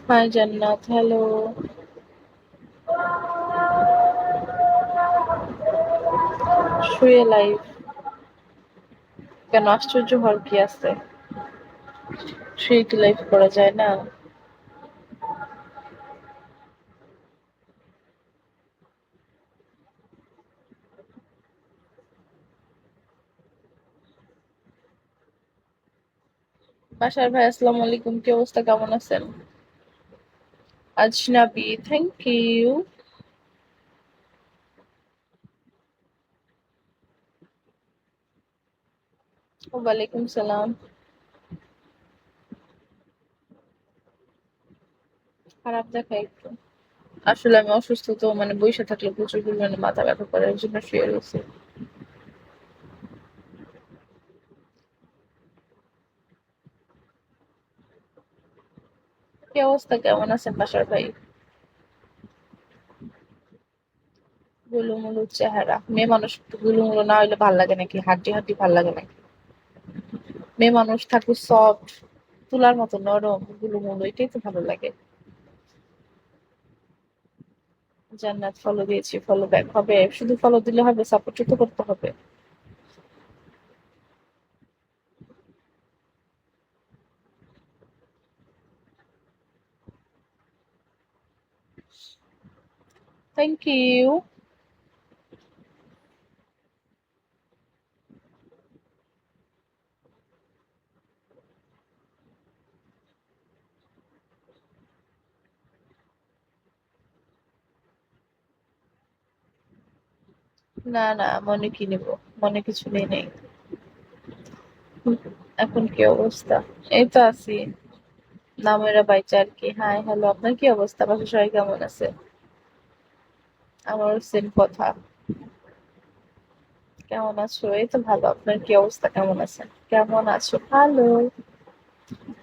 High জান্নাত, hello. শুয়ে live কেন? আশ্চর্য হওয়ার কি আছে? শুয়ে কি লাইভ করা যায় না? বাসার ভাই, আসসালামু আলাইকুম, কি অবস্থা, কেমন আছেন? আজনাবি, থ্যাংক ইউ। ওয়ালাইকুম সালাম। খারাপ দেখায় একটু। আসলে আমি অসুস্থ, তো মানে বসে থাকলে প্রচুর পরিমাণে মাথা ব্যথা করে, এর জন্য শুয়ে রয়েছে। কি অবস্থা, কেমন আছেন বাসার ভাই? গুলুমুলু চেহারা, মেয়ে মানুষ একটু গুলুমুলু না হইলে ভাল লাগে নাকি? হাড্ডি হাড্ডি ভাল লাগে নাকি? মেয়ে মানুষ থাকুক সফট, তুলার মতো নরম, গুলুমুলু, এটাই তো ভালো লাগে। জান্নাত, ফলো দিয়েছি, ফলো ব্যাক হবে? শুধু ফলো দিলে হবে? সাপোর্টও তো করতে হবে। Thank you. না না, মনে কি নেব? মনে কিছু নেই নেই। এখন কি অবস্থা? এই তো আছি, নামেরা বাইচা আর কি। হাই হ্যালো, আপনার কি অবস্থা? বাসার সবাই কেমন আছে? আমারও সেম কথা। কেমন আছো? এই তো ভালো। আপনার কি অবস্থা, কেমন আছেন? কেমন আছো? ভালো।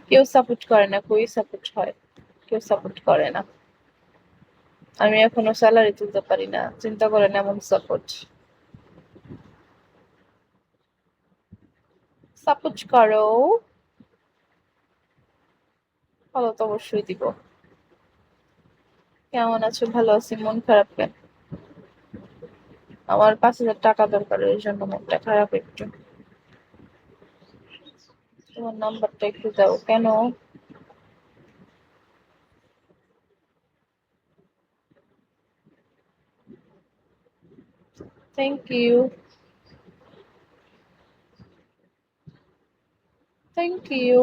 কেউ সাপোর্ট করে না, কই সাপোর্ট হয়? কেউ সাপোর্ট করে না। আমি এখনো স্যালারি তুলতে পারি না, চিন্তা করেন এমন সাপোর্ট। সাপোর্ট করো। ভালো তো অবশ্যই দিব। কেমন আছো? ভালো আছি। মন খারাপ কেন? আমার 5,000 টাকা দরকার, এর জন্য মনটা খারাপ একটু। তোমার নাম্বারটা একটু দাও। কেন? Thank you. Thank you.